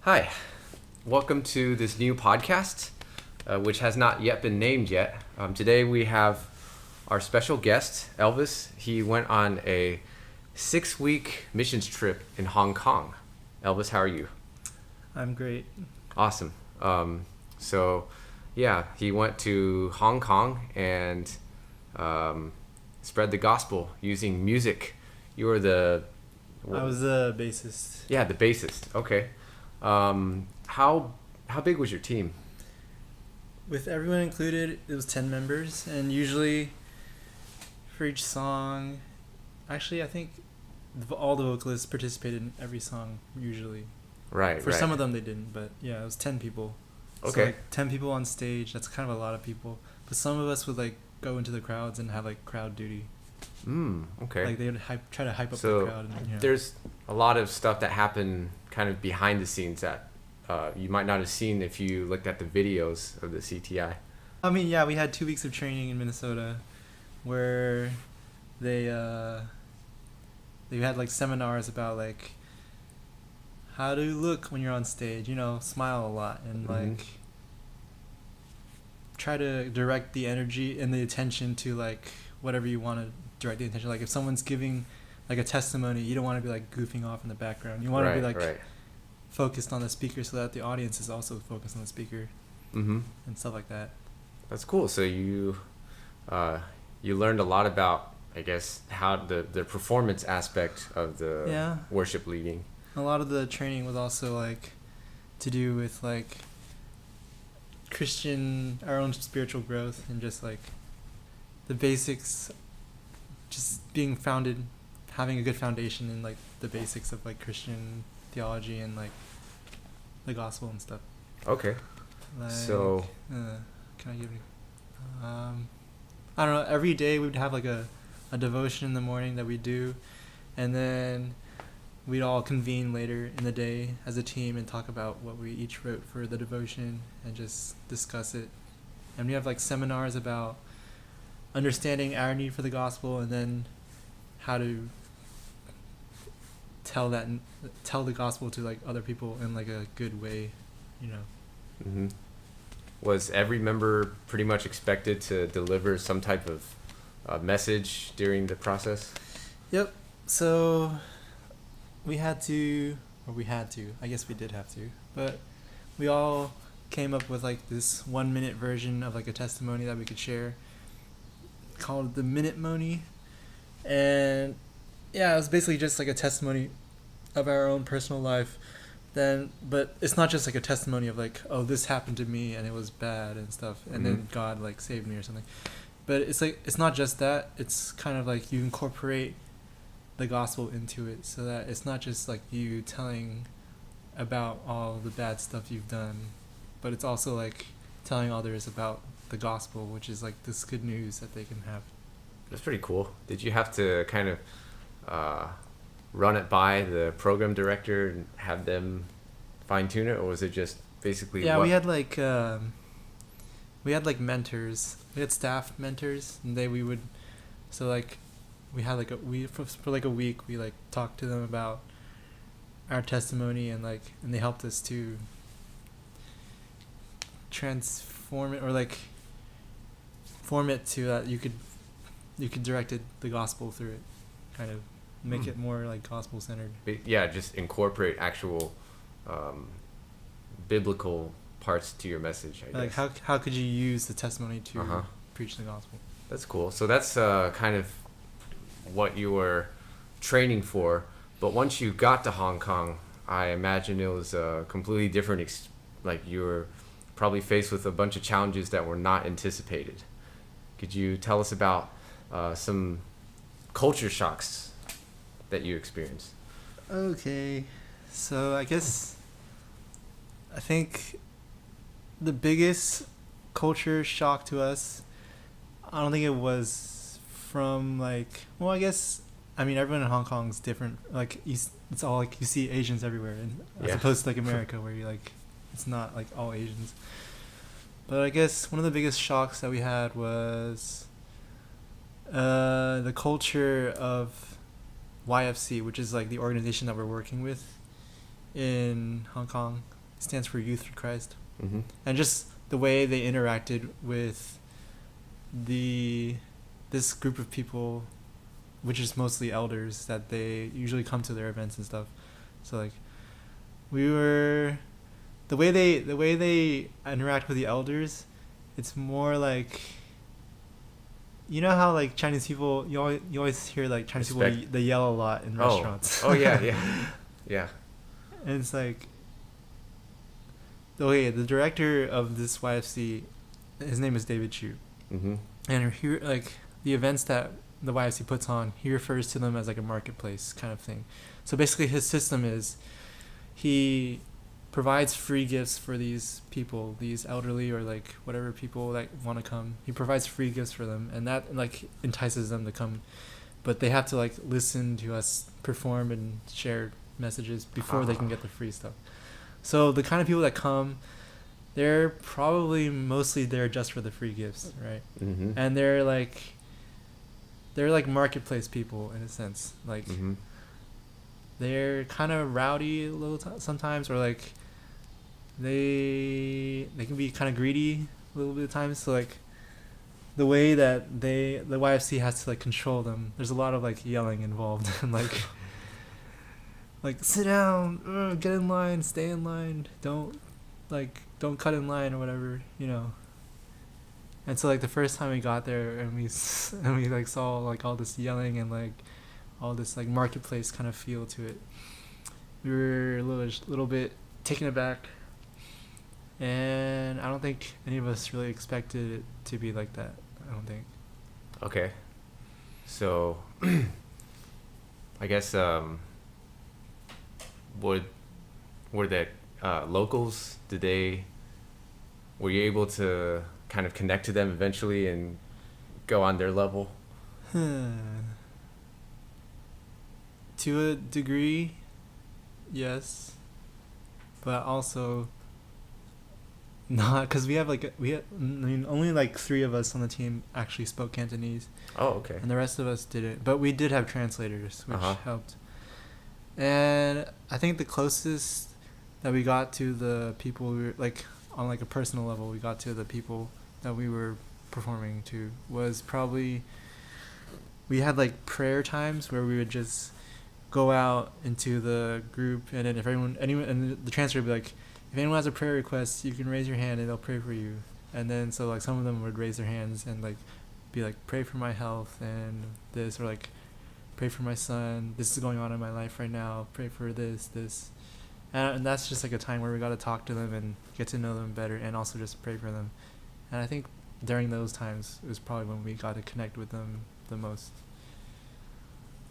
Hi, welcome to this new podcast, which has not yet been named yet. Today we have our special guest, Elvis. He went on a 6-week missions trip in Hong Kong. Elvis, how are you? I'm great. Awesome. He went to Hong Kong and spread the gospel using music. You were I was the bassist. Yeah, the bassist. Okay. How big was your team? With everyone included, it was 10 members, and usually for each song, actually I think all the vocalists participated in every song usually. Right. For some of them they didn't, but yeah, it was 10 people. Okay. So like 10 people on stage, that's kind of a lot of people. But some of us would like go into the crowds and have like crowd duty. Okay. Like they would try to hype up the crowd. And, there's a lot of stuff that happened kind of behind the scenes that you might not have seen if you looked at the videos of the CTI. I mean, yeah, we had 2 weeks of training in Minnesota where they had like seminars about like how to look when you're on stage, smile a lot and like try to direct the energy and the attention to like whatever you want to direct the attention. Like if someone's giving like a testimony, you don't want to be like goofing off in the background. You want to be like focused on the speaker so that the audience is also focused on the speaker and stuff like that. That's cool. So you learned a lot about, I guess, how the performance aspect of the worship leading. A lot of the training was also like to do with like our own spiritual growth and just like the basics, just having a good foundation in like the basics of like Christian theology and like the gospel and stuff. Okay. Like, so can I give you I don't know, every day we'd have like a devotion in the morning that we do, and then we'd all convene later in the day as a team and talk about what we each wrote for the devotion and just discuss it. And we have like seminars about understanding our need for the gospel and then how to tell the gospel to like other people in like a good way, Was every member pretty much expected to deliver some type of message during the process? Yep. So I guess we did have to, but we all came up with like this 1-minute version of like a testimony that we could share called the Minute Moni. And yeah, it was basically just like a testimony of our own personal life. But it's not just like a testimony of like, oh, this happened to me and it was bad and stuff, and then God like saved me or something. But it's like, it's not just that. It's kind of like you incorporate the gospel into it so that it's not just like you telling about all the bad stuff you've done, but it's also like telling others about the gospel, which is like this good news that they can have. That's pretty cool. Did you have to kind of run it by the program director and have them fine tune it, or was it just basically? We had like mentors. We had staff mentors, and we had like for like a week we like talked to them about our testimony and they helped us to transform it or like form it to that you could direct the gospel through it, kind of make it more like gospel centered. Yeah, just incorporate actual biblical parts to your message, I guess. Like how could you use the testimony to preach the gospel? That's cool. So that's kind of what you were training for. But once you got to Hong Kong, I imagine it was a completely different like you were probably faced with a bunch of challenges that were not anticipated. Could you tell us about some culture shocks that you experienced? Okay, so I think the biggest culture shock to us, I don't think it was from like, well, I mean everyone in Hong Kong is different. Like it's all like you see Asians everywhere, as opposed to like America where you like it's not like all Asians. But I guess one of the biggest shocks that we had was the culture of YFC, which is like the organization that we're working with. in Hong Kong. It stands for Youth for Christ. Mm-hmm. And just the way they interacted with this group of people, which is mostly elders, that they usually come to their events and stuff. So like the way they interact with the elders, it's more like, you know how like Chinese people, you always hear like Chinese Respect. people, they yell a lot in restaurants. Oh yeah. Yeah. And it's like, okay, the director of this YFC, his name is David Chu. Mm-hmm. And here, like, the events that the YFC puts on, he refers to them as like a marketplace kind of thing. So basically his system is he provides free gifts for these people, these elderly or like whatever people that want to come. He provides free gifts for them, and that like entices them to come. But they have to like listen to us perform and share messages before they can get the free stuff. So the kind of people that come, they're probably mostly there just for the free gifts, right? Mm-hmm. And they're like marketplace people in a sense. Like Mm-hmm. they're kind of rowdy a little sometimes, or like they can be kind of greedy a little bit of times. So like the way that the YFC has to like control them, there's a lot of like yelling involved and like sit down, get in line, stay in line, don't cut in line or whatever, you know. And so like the first time we got there and we like saw like all this yelling and like all this like marketplace kind of feel to it, we were a little bit taken aback, and I don't think any of us really expected it to be like that. I don't think. Okay. So I guess were the locals, were you able to kind of connect to them eventually and go on their level? To a degree, yes, but also not, because only like 3 of us on the team actually spoke Cantonese. Oh, okay. And the rest of us didn't, but we did have translators, which Uh-huh. helped. And I think the closest that we got to the people we were, like on like a personal level, we got to the people that we were performing to was probably, we had like prayer times where we would just go out into the group, and then if anyone and the translator would be like, if anyone has a prayer request, you can raise your hand and they'll pray for you. And then so like some of them would raise their hands and like be like, pray for my health and this, or like, pray for my son, this is going on in my life right now, pray for this. And that's just like a time where we got to talk to them and get to know them better, and also just pray for them. And I think during those times it was probably when we got to connect with them the most.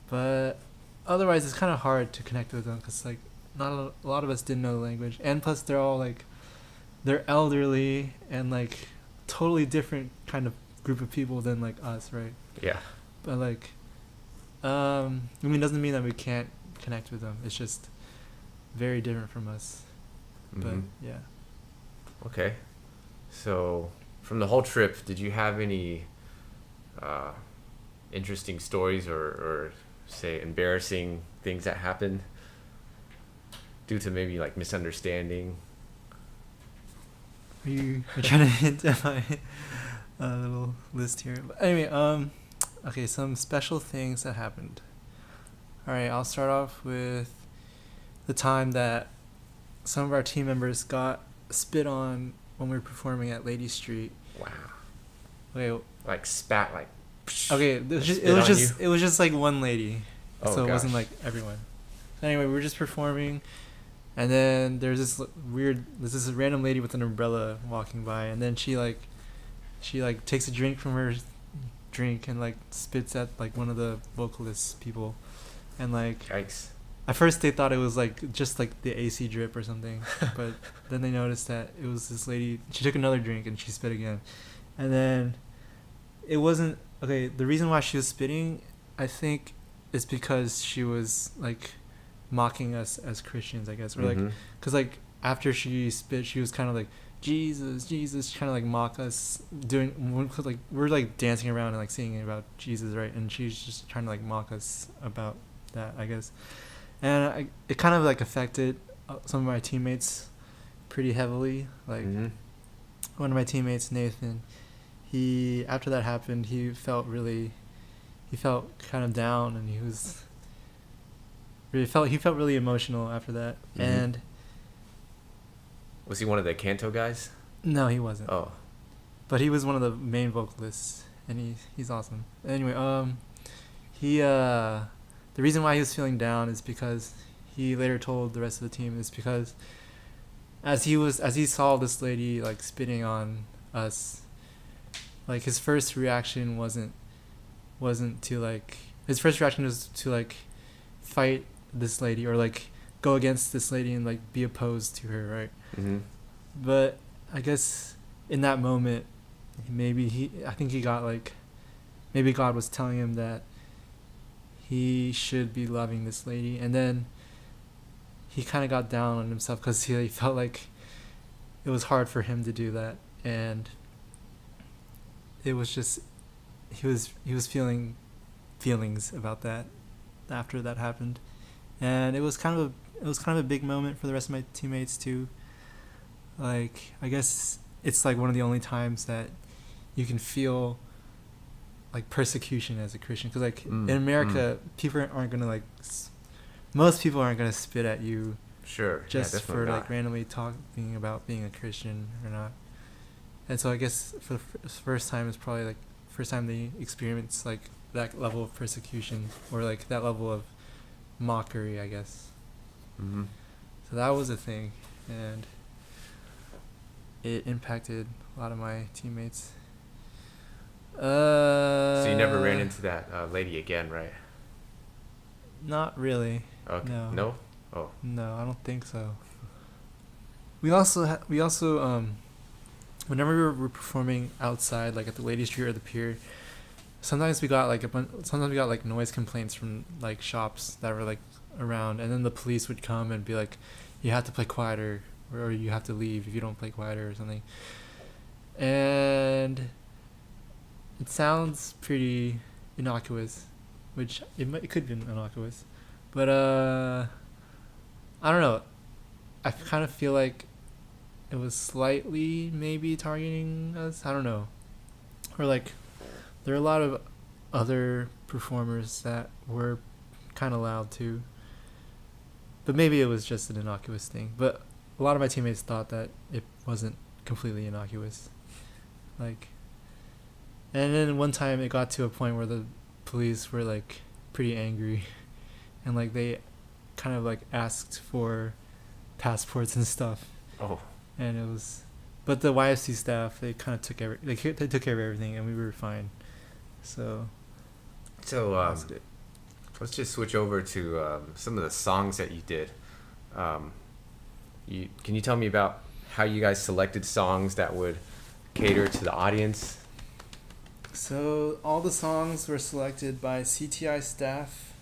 But otherwise it's kind of hard to connect with them because like not a lot of us didn't know the language, and plus they're all like, they're elderly and like totally different kind of group of people than like us, right? Yeah. But like I mean, it doesn't mean that we can't connect with them. It's just very different from us. Mm-hmm. But yeah. Okay. So from the whole trip, did you have any interesting stories or say embarrassing things that happened due to maybe like misunderstanding? Are you trying to hint at my little list here? But anyway, okay, some special things that happened. All right, I'll start off with the time that some of our team members got spit on when we were performing at Lady Street. Wow. Okay, Like spat like. okay, it was just like one lady, Oh, so it wasn't gosh. like everyone. Anyway, we were just performing, and then there's this random lady with an umbrella walking by, and then she takes a drink from her drink and like spits at like one of the vocalist people, and like Yikes. at first they thought it was like just like the AC drip or something, but then they noticed that it was this lady. She took another drink and she spit again, and then it wasn't okay. The reason why she was spitting, I think, is because she was like mocking us as Christians, I guess, or like, Mhm. cause like after she spit, she was kind of like, Jesus, trying to like mock us, like we're like dancing around and like singing about Jesus, right? And she's just trying to like mock us about that, I guess. And it kind of like affected some of my teammates pretty heavily. Like Mm-hmm. one of my teammates, Nathan, he after that happened, he felt kind of down, and he felt really emotional after that. Mhm. And Was he one of the Canto guys? no, he wasn't. Oh. But he was one of the main vocalists, and he's awesome. Anyway, he the reason why he was feeling down is because he later told the rest of the team is because as he saw this lady like spitting on us, like his first reaction wasn't to like his first reaction was to like fight this lady or like go against this lady and like be opposed to her, right? Mm-hmm. But I guess in that moment, maybe God was telling him that he should be loving this lady, and then he kind of got down on himself because he felt like it was hard for him to do that, and it was just he was feeling feelings about that after that happened, and it was kind of a big moment for the rest of my teammates too. Like, I guess it's like one of the only times that you can feel like persecution as a Christian, because like in America, people aren't gonna like most people aren't gonna spit at you Sure. just for not. like randomly talking about being a Christian or not. And so I guess for the first time, it's probably like first time they experience like that level of persecution or like that level of mockery, I guess. Mm-hmm. So that was a thing, and it impacted a lot of my teammates. So you never ran into that lady again, right? Not really. Okay. No. No? Oh. No, I don't think so. We also whenever we were performing outside, like at the Lady Street or the pier, sometimes we got like noise complaints from like shops that were like around, and then the police would come and be like, you have to play quieter, or you have to leave if you don't play quieter or something. And it sounds pretty innocuous, which it could be innocuous, but I don't know. I kind of feel like it was slightly maybe targeting us. I don't know. Or like, there are a lot of other performers that were kind of loud too. But maybe it was just an innocuous thing. But a lot of my teammates thought that it wasn't completely innocuous. Like, and then one time it got to a point where the police were like pretty angry, and like they kind of like asked for passports and stuff. Oh. And it was, but the YFC staff, they kind of took they took care of everything, and we were fine. So let's just switch over to some of the songs that you did. Can you tell me about how you guys selected songs that would cater to the audience? So all the songs were selected by CTI staff,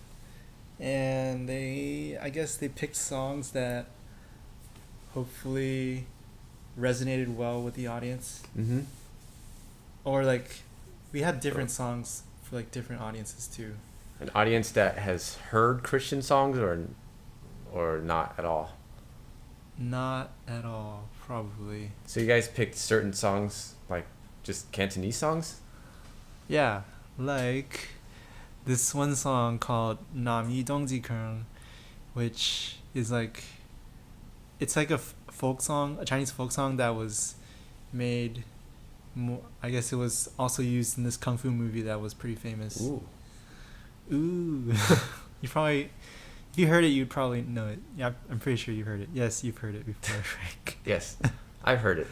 and I guess they picked songs that hopefully resonated well with the audience. Mm-hmm. Or like, we had different songs for like different audiences too. An audience that has heard Christian songs or not at all? Not at all, probably. So you guys picked certain songs, like just Cantonese songs? Yeah, like this one song called Nami Dongji Kung, which is like, it's like a folk song, a Chinese folk song that was made more, I guess it was also used in this kung fu movie that was pretty famous. Ooh. You probably, if you heard it, you'd probably know it. Yeah, I'm pretty sure you heard it. Yes, you've heard it before, Frank. Yes, I've heard it.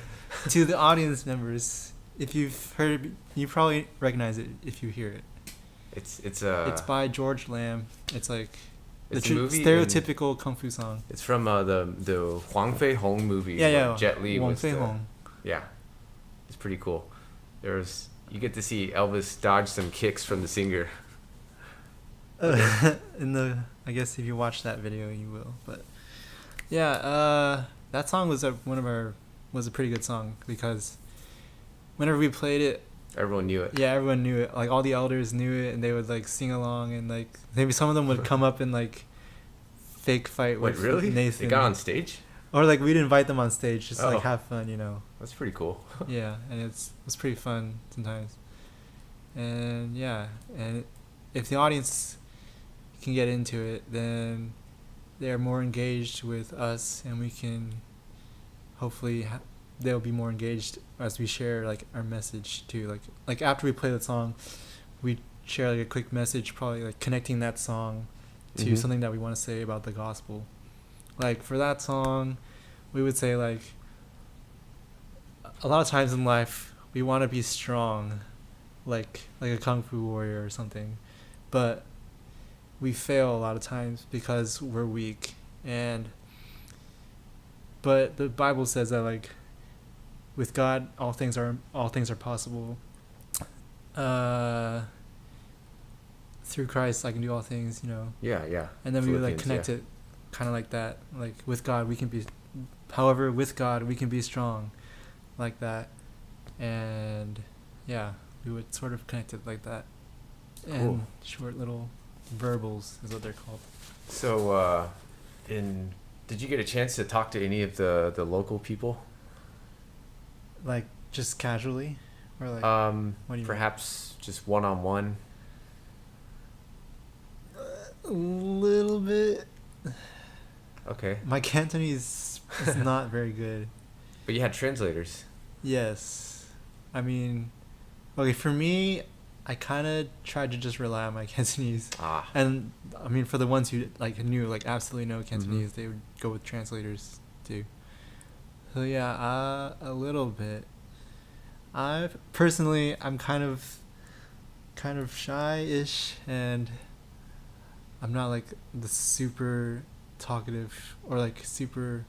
To the audience members, if you've heard it, you probably recognize it if you hear it. It's by George Lam. It's like the stereotypical kung fu song. It's from the Huang Fei Hong movie. Yeah. Jet Li Wang was Fei Hong. Yeah, it's pretty cool. You get to see Elvis dodge some kicks from the singer. I guess if you watch that video, you will. But yeah, that song was a pretty good song, because whenever we played it, everyone knew it. Yeah, everyone knew it. Like all the elders knew it, and they would like sing along, and like maybe some of them would come up and like fake fight Wait, with really? Nathan. They got on stage? Or like we'd invite them on stage just to Oh. like have fun, you know. That's pretty cool. Yeah, and it's pretty fun sometimes. And yeah, and if the audience can get into it, then they're more engaged with us, and we can hopefully they'll be more engaged as we share like our message too. Like after we play the song, we share like a quick message, probably like connecting that song to something that we want to say about the gospel. Like for that song, we would say like a lot of times in life we want to be strong, like a kung fu warrior or something, but we fail a lot of times because we're weak. But the Bible says that like with God all things are possible. Through Christ I can do all things, you know. Yeah. And then we would like connect it kind of like that, like with God we can be, however with God we can be strong, like that. And yeah, we would sort of connect it like that. Cool. And short little verbals is what they're called. So did you get a chance to talk to any of the local people? Like just casually, or like what do you perhaps just one-on-one? A little bit. Okay. My Cantonese is not very good. But you had translators. Yes. I mean, okay, for me, I kind of tried to just rely on my Cantonese. And I mean, for the ones who like knew like absolutely no Cantonese, they would go with translators too. So yeah, a little bit. I'm kind of shy-ish, and I'm not like the super talkative or like super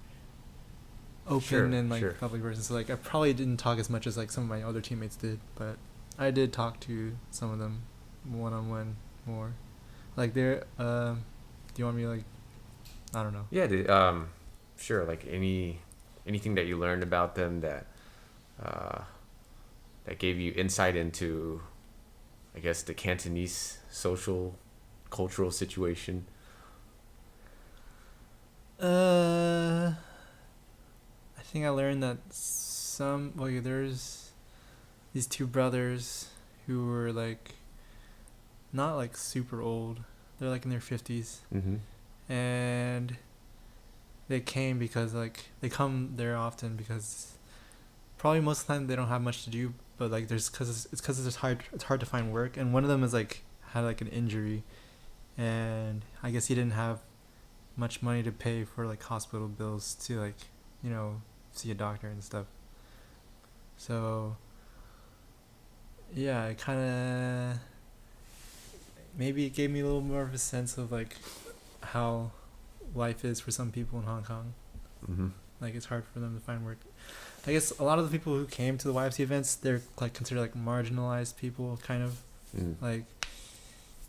open and like public person. So like I probably didn't talk as much as like some of my other teammates did, but I did talk to some of them one-on-one more. Like they're do you want me to like, I don't know. Yeah, sure, like anything that you learned about them that that gave you insight into, I guess, the Cantonese social cultural situation. I think I learned that there's these two brothers who were like not like super old. They're like in their 50s. And they came because like they come there often because probably most of the time they don't have much to do, but like it's hard to find work. And one of them is like had like an injury, and I guess he didn't have much money to pay for like hospital bills to like, you know, see a doctor and stuff. So yeah, it kind of maybe it gave me a little more of a sense of like how life is for some people in Hong Kong. Like it's hard for them to find work. I guess a lot of the people who came to the YFC events, they're like considered like marginalized people, kind of. Like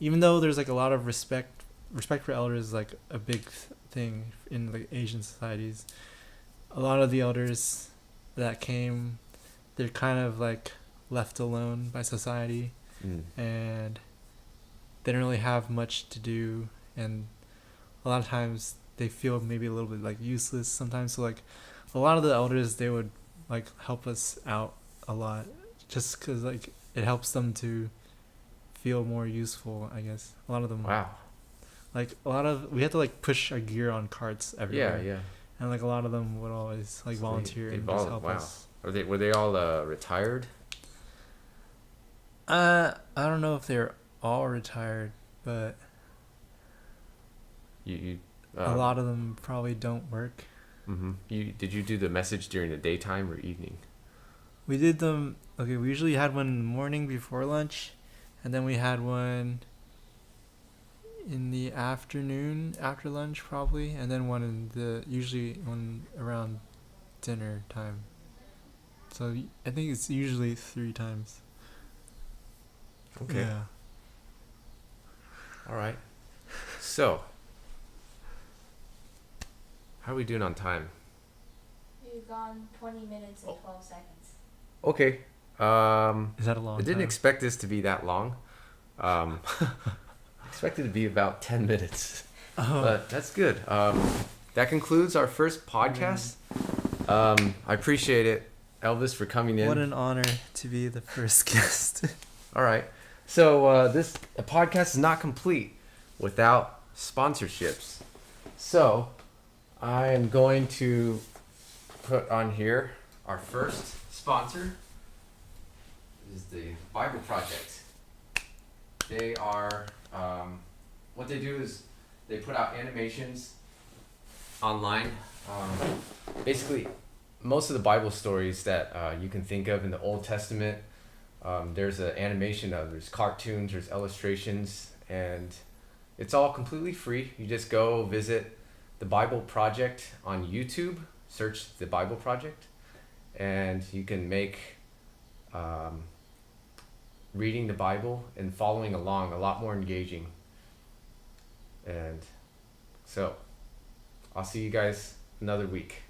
even though there's like a lot of respect for elders is like a big thing in like Asian societies, a lot of the elders that came, they're kind of like left alone by society, and they don't really have much to do, and a lot of times they feel maybe a little bit like useless sometimes. So like a lot of the elders, they would like help us out a lot just because like it helps them to feel more useful, I guess. A lot of them. Wow. Like we had to like push our gear on carts everywhere. Yeah. And like a lot of them would always like volunteer and just help us. Were they all retired? I don't know if they're all retired, but a lot of them probably don't work. Did you do the message during the daytime or evening? We did them. Okay, we usually had one in the morning before lunch, and then we had one in the afternoon after lunch probably, and then usually one around dinner time. So I think it's usually 3 times. Okay. Yeah. All right. So, how are we doing on time? You've gone 20 minutes and 12 seconds. Okay. Is that a long I didn't time? expect this to be that long. Expected to be about 10 minutes. But that's good. That concludes our first podcast. I appreciate it, Elvis, for coming in. What an honor to be the first guest. All right. So this podcast is not complete without sponsorships. So I am going to put on here our first sponsor is the Bible Project. They are, what they do is they put out animations online. Basically, most of the Bible stories that you can think of in the Old Testament, there's an animation of, there's cartoons, there's illustrations, and it's all completely free. You just go visit the Bible Project on YouTube, search the Bible Project, and you can make reading the Bible and following along a lot more engaging. And so I'll see you guys another week.